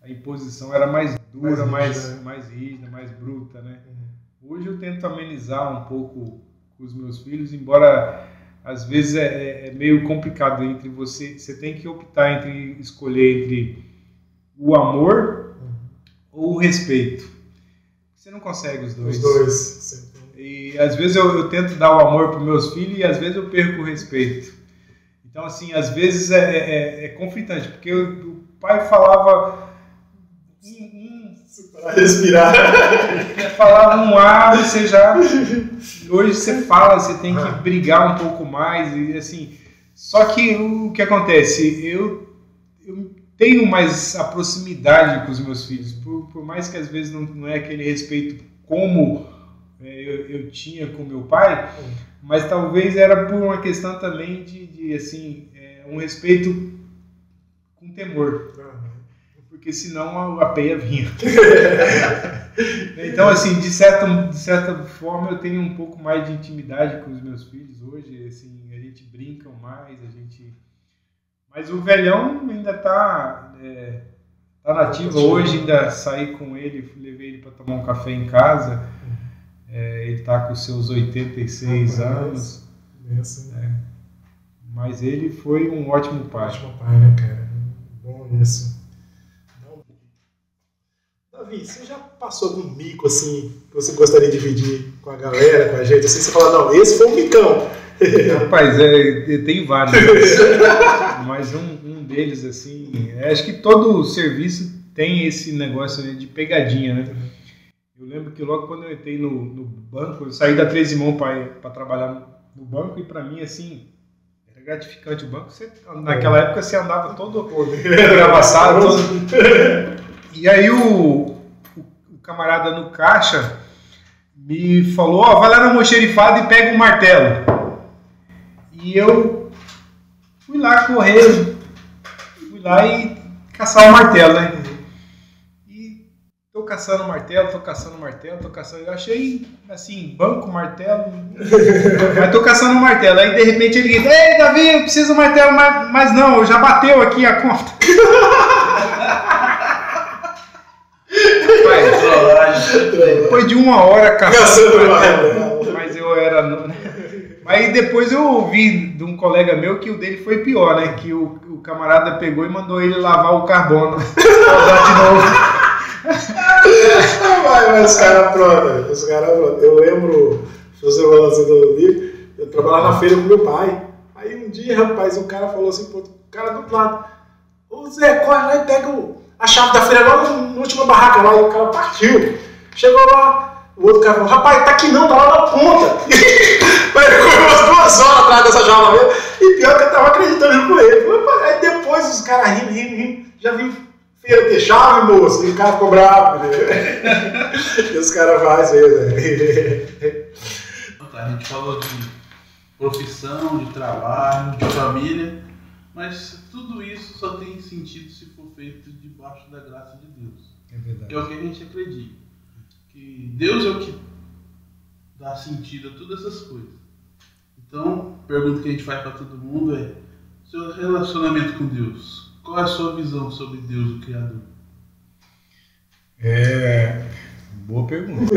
a imposição era mais dura, mais rígida, mais bruta, né? Hoje eu tento amenizar um pouco com os meus filhos, embora às vezes é meio complicado entre você tem que optar escolher entre o amor ou o respeito. Você não consegue os dois. Os dois. E às vezes eu tento dar o amor para os meus filhos e às vezes eu perco o respeito. Então, assim, às vezes é conflitante, porque o pai falava para respirar. Falava um ar, você já... Hoje você fala, você tem que brigar um pouco mais, e assim... Só que o que acontece? Eu tenho mais a proximidade com os meus filhos, por mais que às vezes não é aquele respeito como eu tinha com meu pai, mas talvez era por uma questão também de assim, um respeito com temor, porque senão a peia vinha. Então, assim, de certa forma eu tenho um pouco mais de intimidade com os meus filhos hoje, assim, a gente gente brinca mais, Mas o velhão ainda tá nativo. Hoje ainda saí com ele, levei ele para tomar um café em casa. Ele tá com seus 86 anos. Mas ele foi um ótimo pai. Ótimo pai, né, cara? Bom isso. Davi, você já passou algum mico assim que você gostaria de dividir com a galera, com a gente? Assim, você fala, não, esse foi um micão. Rapaz, tem vários. Mas um deles, assim, acho que todo serviço tem esse negócio, né, de pegadinha, né? Eu lembro que logo quando eu entrei no banco, eu saí da Três Irmãos para trabalhar no banco, e para mim, assim, era gratificante. O banco, naquela época, você andava todo gravaçado, todo... E aí o camarada no caixa me falou, vai lá no almoxerifado e pega um martelo. E eu fui lá correr, e caçar o martelo, né? E tô caçando martelo. Eu achei, assim, banco, martelo, mas tô caçando martelo. Aí, de repente, ele grita, ei, Davi, eu preciso de martelo, mas não, já bateu aqui a conta. Depois de 1 hora caçando martelo, mas eu era... Aí depois eu ouvi de um colega meu que o dele foi pior, né? Que o camarada pegou e mandou ele lavar o carbono. Usar de novo. Mas os caras pronto. Eu lembro, se você falar assim do livro, eu trabalhava na feira com meu pai. Aí um dia, rapaz, o cara falou assim, pô, o cara do outro lado, ô Zé, corre lá e pega a chave da feira lá na última barraca lá. E o cara partiu. Chegou lá, o outro cara falou, rapaz, tá aqui não, tá lá na ponta. Mas ele correu umas 2 horas atrás dessa jaula mesmo. E pior que eu tava acreditando com ele. Aí depois os caras rindo. Já viu feira ter chave, moço? E o cara ficou bravo. E os caras fazem, né? A gente falou de profissão, de trabalho, de família. Mas tudo isso só tem sentido se for feito debaixo da graça de Deus. É verdade. Que é o que a gente acredita. Que Deus é o que dá sentido a todas essas coisas. Então, a pergunta que a gente faz para todo mundo é: seu relacionamento com Deus, qual é a sua visão sobre Deus, o Criador? Boa pergunta.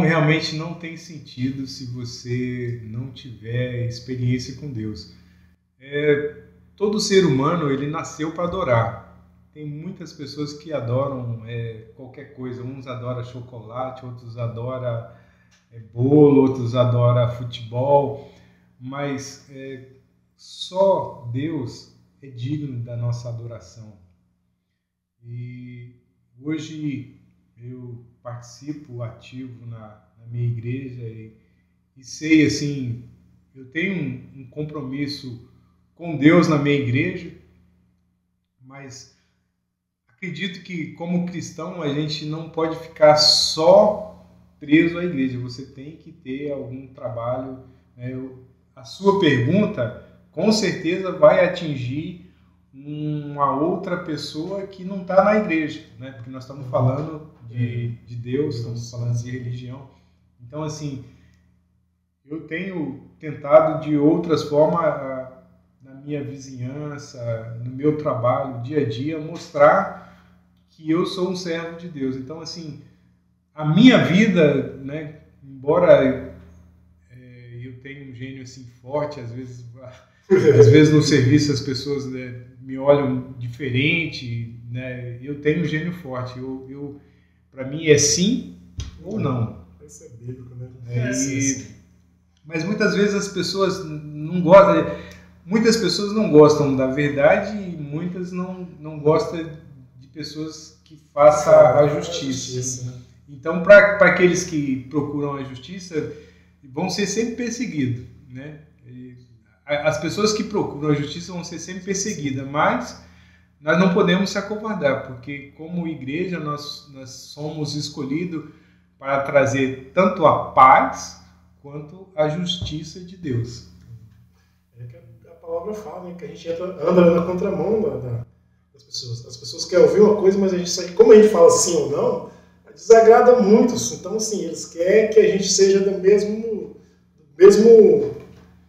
Realmente não tem sentido se você não tiver experiência com Deus. Todo ser humano, ele nasceu para adorar. Tem muitas pessoas que adoram qualquer coisa. Uns adoram chocolate, outros adoram bolo, outros adoram futebol. Mas só Deus é digno da nossa adoração. E hoje eu participo ativo na minha igreja e sei, assim, eu tenho um compromisso com Deus na minha igreja, mas acredito que como cristão a gente não pode ficar só preso à igreja. Você tem que ter algum trabalho. A sua pergunta com certeza vai atingir uma outra pessoa que não está na igreja, né? Porque nós estamos falando de Deus, estamos falando de religião. Então, assim, eu tenho tentado de outras formas, na minha vizinhança, no meu trabalho, dia a dia, mostrar que eu sou um servo de Deus. Então, assim, a minha vida, né, embora eu tenha um gênio assim forte, às vezes no serviço as pessoas, né, me olham diferente, né, eu tenho um gênio forte. Para mim é sim ou não. Isso é bíblico, né? Mas muitas vezes as pessoas não gostam. Muitas pessoas não gostam da verdade e muitas não gostam de pessoas que façam a justiça. Então, para aqueles que procuram a justiça, vão ser sempre perseguidos, né? As pessoas que procuram a justiça vão ser sempre perseguidas, mas nós não podemos se acovardar, porque como igreja nós somos escolhidos para trazer tanto a paz quanto a justiça de Deus. A palavra fala, né, que a gente anda na contramão das pessoas. As pessoas querem ouvir uma coisa, mas a gente sabe, como a gente fala sim ou não, desagrada muitos. Então, assim, eles querem que a gente seja do mesmo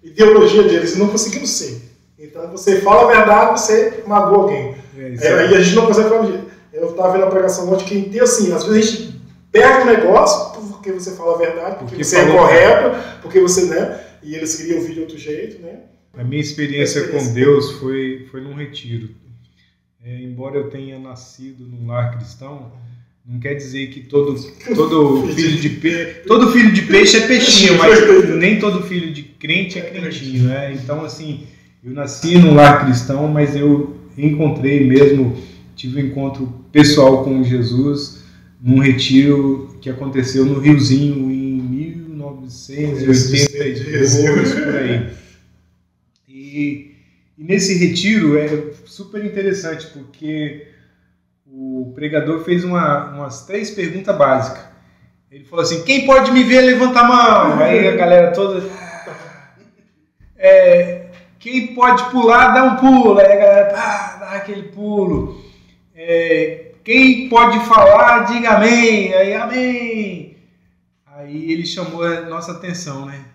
ideologia deles e não conseguimos ser. Então você fala a verdade, você magoa alguém. E a gente não consegue falar. Eu estava vendo a pregação ontem que tem assim, às vezes a gente perde um negócio porque você fala a verdade, porque você é correto, porque você, né? E eles queriam ouvir de outro jeito, né? A minha experiência com Deus foi num retiro. Embora eu tenha nascido num lar cristão, não quer dizer que todo filho de peixe é peixinho, mas nem todo filho de crente é crentinho, né? Então, assim, eu nasci num lar cristão, mas eu encontrei mesmo, tive um encontro pessoal com Jesus num retiro que aconteceu no Riozinho em 1982, por aí. E nesse retiro é super interessante, porque o pregador fez umas 3 perguntas básicas. Ele falou assim: quem pode me ver, levanta a mão. Aí a galera toda... quem pode pular, dá um pulo. Aí a galera dá aquele pulo. Quem pode falar, diga amém. Aí amém. Aí ele chamou a nossa atenção, né?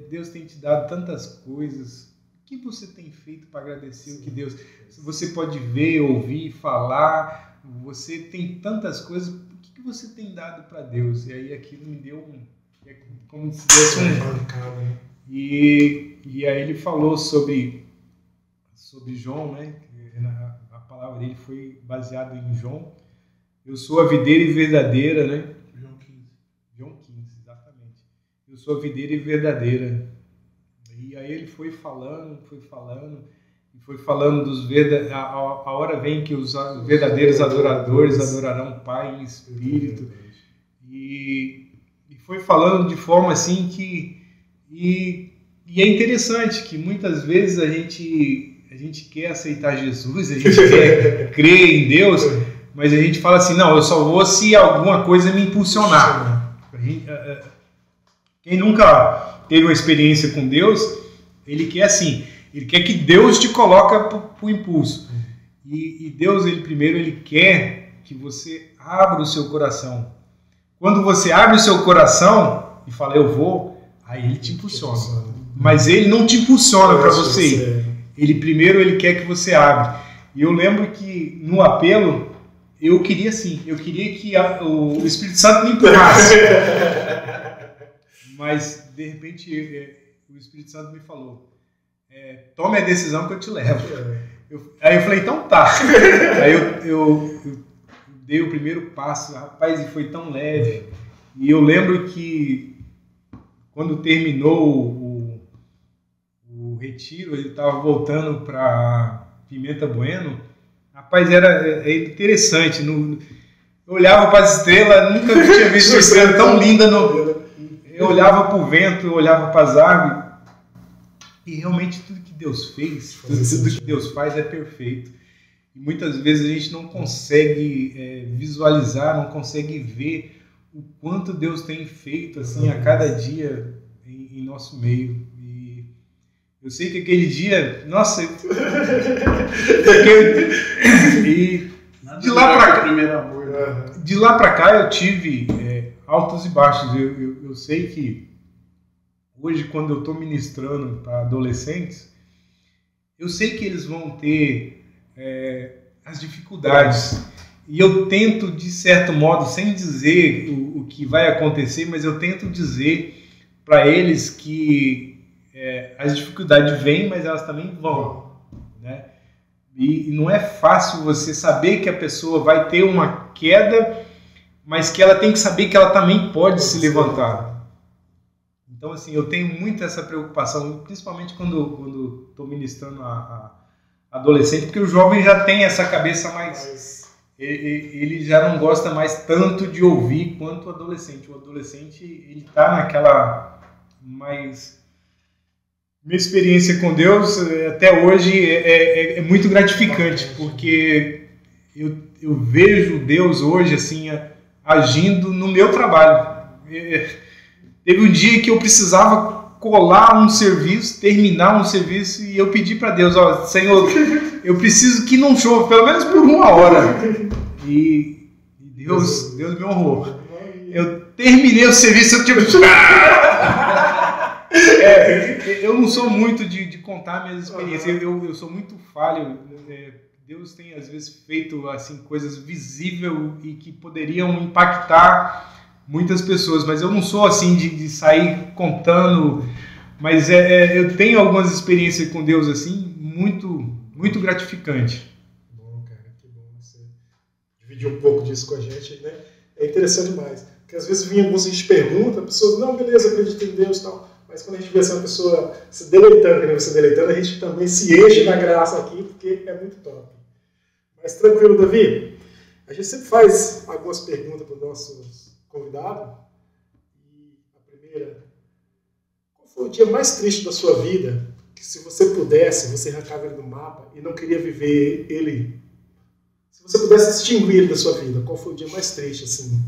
Deus tem te dado tantas coisas. O que você tem feito para agradecer o que Deus... Você pode ver, ouvir, falar, você tem tantas coisas, o que você tem dado para Deus? E aí aquilo me deu como se desse E aí ele falou sobre João, né? A palavra dele foi baseada em João. Eu sou a videira e verdadeira, né? João 15, exatamente. Eu sou a videira e verdadeira. E aí ele foi falando, e foi falando dos verdadeiros. A hora vem que os verdadeiros adoradores adorarão o Pai em espírito. E foi falando de forma assim que... E é interessante que muitas vezes a gente quer aceitar Jesus, a gente quer crer em Deus, mas a gente fala assim: não, eu só vou se alguma coisa me impulsionar. Quem nunca teve uma experiência com Deus, ele quer assim, ele quer que Deus te coloque para o impulso. E Deus, primeiro, ele quer que você abra o seu coração. Quando você abre o seu coração e fala, eu vou, aí ele te impulsiona. Mas ele não te impulsiona para você ir. Ele quer que você abra. E eu lembro que no apelo, eu queria assim, eu queria que o Espírito Santo me empurrasse. Mas, de repente, o Espírito Santo me falou, tome a decisão que eu te levo. Aí eu falei, então tá. Aí eu dei o primeiro passo, rapaz, e foi tão leve. E eu lembro que quando terminou o retiro, ele estava voltando para Pimenta Bueno, rapaz, era interessante. Eu olhava para as estrelas, nunca tinha visto uma estrela tão linda. Eu olhava para o vento, eu olhava para as árvores, e realmente tudo que Deus fez, tudo que Deus faz é perfeito. E muitas vezes a gente não consegue visualizar, não consegue ver o quanto Deus tem feito assim, a cada dia em nosso meio. E eu sei que aquele dia, nossa, de lá para cá eu tive altos e baixos. Eu sei que hoje, quando eu estou ministrando para adolescentes, eu sei que eles vão ter as dificuldades. E eu tento, de certo modo, sem dizer o que vai acontecer, mas eu tento dizer para eles que as dificuldades vêm, mas elas também vão. Né? E não é fácil você saber que a pessoa vai ter uma queda, mas que ela tem que saber que ela também pode se levantar. Então, assim, eu tenho muito essa preocupação, principalmente quando estou ministrando a adolescente, porque o jovem já tem essa cabeça mais... Ele já não gosta mais tanto de ouvir quanto o adolescente. O adolescente, ele está naquela mais... Minha experiência com Deus, até hoje, é muito gratificante, porque eu vejo Deus hoje, assim, agindo no meu trabalho. Teve um dia que eu precisava colar um serviço, terminar um serviço, e eu pedi para Deus, Senhor, eu preciso que não chova, pelo menos por 1 hora. E Deus me honrou. Eu terminei o serviço, eu tipo... Eu não sou muito de contar minhas experiências, eu sou muito falho. Deus tem, às vezes, feito assim, coisas visíveis e que poderiam impactar muitas pessoas, mas eu não sou assim de sair contando, mas eu tenho algumas experiências com Deus assim, muito gratificante. Bom, cara, que bom você dividir um pouco disso com a gente, né? É interessante demais, porque às vezes a gente pergunta, a pessoa, não, beleza, acredita em Deus e tal, mas quando a gente vê essa pessoa se deleitando, que nem você deleitando, a gente também se enche na graça aqui, porque é muito top. Mas tranquilo, Davi? A gente sempre faz algumas perguntas para os nossos convidados. E a primeira, qual foi o dia mais triste da sua vida, que se você pudesse, você arrancava ele do mapa e não queria viver ele? Se você pudesse extinguir ele da sua vida, qual foi o dia mais triste, assim?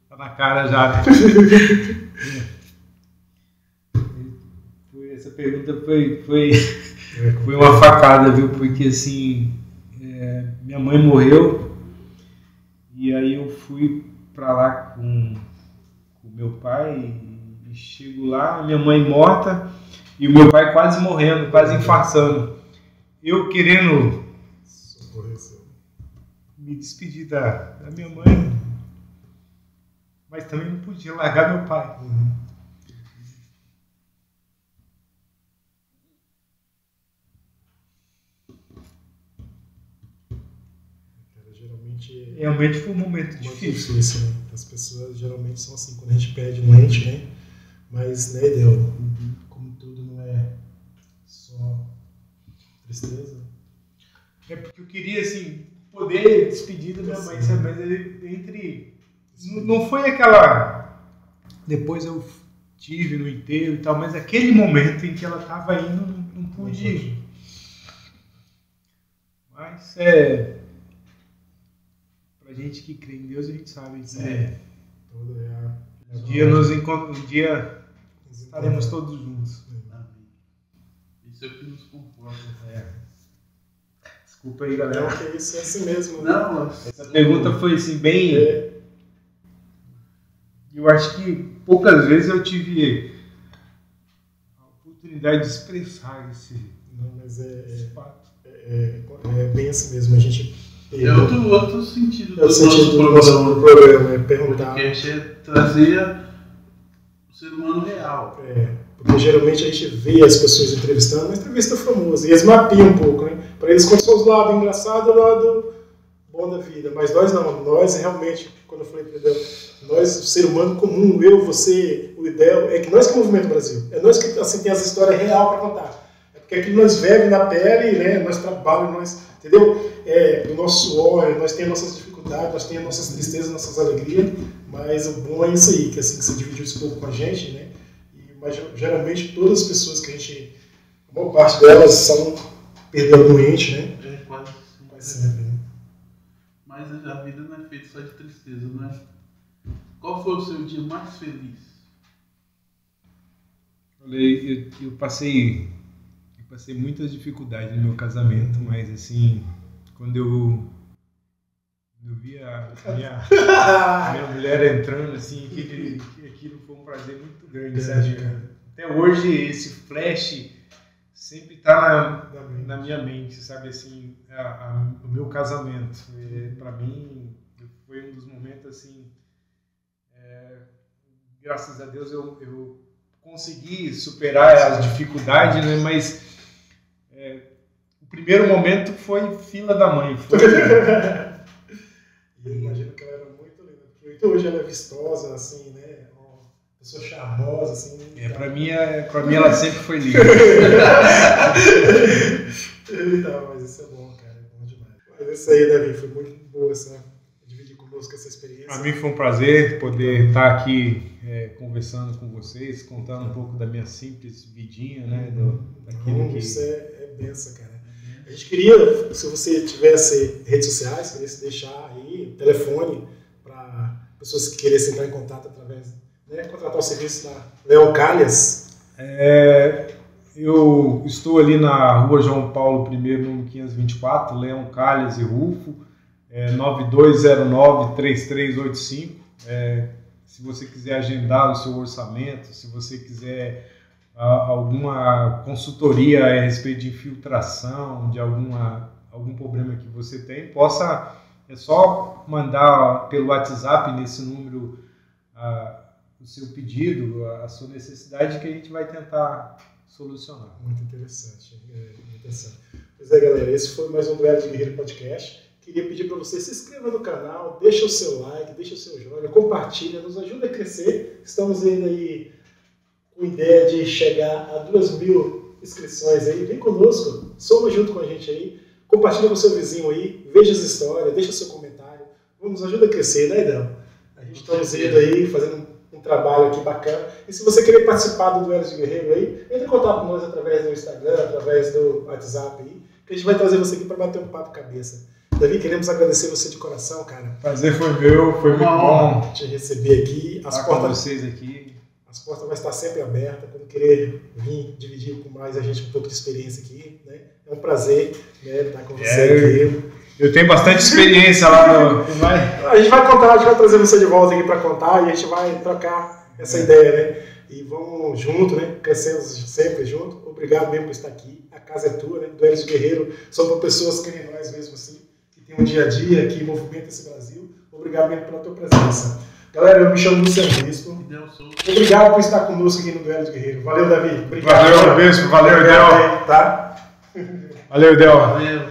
Tá na cara já, né? Essa pergunta foi uma facada, viu? Porque assim, minha mãe morreu e aí eu fui pra lá com meu pai e chego lá, minha mãe morta e o meu pai quase morrendo, quase infartando. Eu querendo me despedir da minha mãe, mas também não podia largar meu pai. Realmente foi um momento difícil. Né? As pessoas geralmente são assim, quando a gente perde um ente, né? Mas, né, Deus, como tudo não é só tristeza. É porque eu queria, assim, poder despedir da minha mãe, sabe? Mas ele, não foi aquela... Depois eu tive no enterro e tal, mas aquele momento em que ela estava indo, não pude ir. Mas pra gente que crê em Deus, a gente sabe que um dia estaremos todos juntos. Isso é o que nos conforta. Desculpa aí, galera. Não, que isso é assim mesmo. Não, essa pergunta foi assim, bem... Eu acho que poucas vezes eu tive a oportunidade de expressar esse fato. É bem assim mesmo, a gente... outro sentido do nosso programa, é perguntar. Porque é trazer o ser humano real. Porque geralmente a gente vê as pessoas entrevistando, uma entrevista famosa, e eles mapiam um pouco, né? Para eles contam os lados engraçados e o lado bom da vida. Mas nós não, nós realmente, quando eu falei para ele, nós, o ser humano comum, eu, você, o ideal, é que nós que movimento o Brasil. É nós que assim, tem as histórias reais para contar. É porque aquilo nós vivemos na pele, né? Nós trabalhamos, nós, entendeu? O nosso suor, nós temos nossas dificuldades, nós temos nossas tristezas, nossas alegrias, mas o bom é isso aí, que assim, que você dividiu isso um pouco com a gente, né? Mas geralmente todas as pessoas que a gente, a maior parte delas são perderam algum ente, né? Quase sempre, né? Mas a vida não é feita só de tristeza, não é? Qual foi o seu dia mais feliz? Eu passei muitas dificuldades no meu casamento, mas assim, quando eu vi a minha mulher entrando, assim, aquilo foi um prazer muito grande, sabe? Até hoje esse flash sempre está na minha mente, sabe, assim, o meu casamento. Para mim foi um dos momentos assim, graças a Deus eu consegui superar as dificuldades, né? Mas o primeiro momento foi fila da mãe. E eu imagino que ela era muito linda, porque hoje ela é vistosa, assim, né? Uma pessoa charmosa, assim. Pra mim ela sempre foi linda. Mas isso é bom, cara, é bom demais. Mas isso aí, Davi, foi muito boa dividir conosco essa experiência. Para mim foi um prazer poder estar aqui conversando com vocês, contando um pouco da minha simples vidinha, né? Isso é benção, cara. A gente queria, se você tivesse redes sociais, queria deixar aí telefone para pessoas que queressem entrar em contato através, né, contratar o serviço da Leão Calhas. Eu estou ali na Rua João Paulo I, número 524, Leão Calhas e Rufo, 9209-3385. se você quiser agendar o seu orçamento, se você quiser alguma consultoria a respeito de infiltração, de algum problema que você tem, é só mandar pelo WhatsApp nesse número o seu pedido, a sua necessidade, que a gente vai tentar solucionar. Muito interessante. Muito interessante. Pois é, galera, esse foi mais um Duelo de Guerreiro Podcast. Queria pedir para você se inscreva no canal, deixa o seu like, deixa o seu joinha, compartilha, nos ajuda a crescer. Estamos indo aí com ideia de chegar a 2.000 inscrições aí. Vem conosco, soma junto com a gente aí, compartilha com o seu vizinho aí, veja as histórias, deixa o seu comentário. Nos ajuda a crescer, né, Idel? A gente está indo aí, fazendo um trabalho aqui bacana. E se você querer participar do Duelo de Guerreiro aí, entre em contato com nós através do Instagram, através do WhatsApp aí, que a gente vai trazer você aqui para bater um papo cabeça. Davi, queremos agradecer você de coração, cara. Prazer foi meu, foi muito bom te receber aqui. As portas vocês aqui. As portas vão estar sempre abertas. Quando querer vir dividir com mais a gente um pouco de experiência aqui, né? É um prazer, né, estar com você aqui. Eu tenho bastante experiência lá no... A gente vai contar, a gente vai trazer você de volta aqui para contar e a gente vai trocar essa ideia, né? E vamos junto, né? Crescendo sempre junto. Obrigado mesmo por estar aqui. A casa é tua, né? Duelos de Guerreiro são para pessoas que nem nós mesmo assim, que tem um dia a dia, que movimenta esse Brasil. Obrigado mesmo pela tua presença. Galera, eu me chamo Luciano Bispo. Obrigado por estar conosco aqui no Duelo de Guerreiro. Valeu, Davi. Obrigado. Valeu, Bispo. Valeu, Del. Tá? Valeu, Del. Valeu.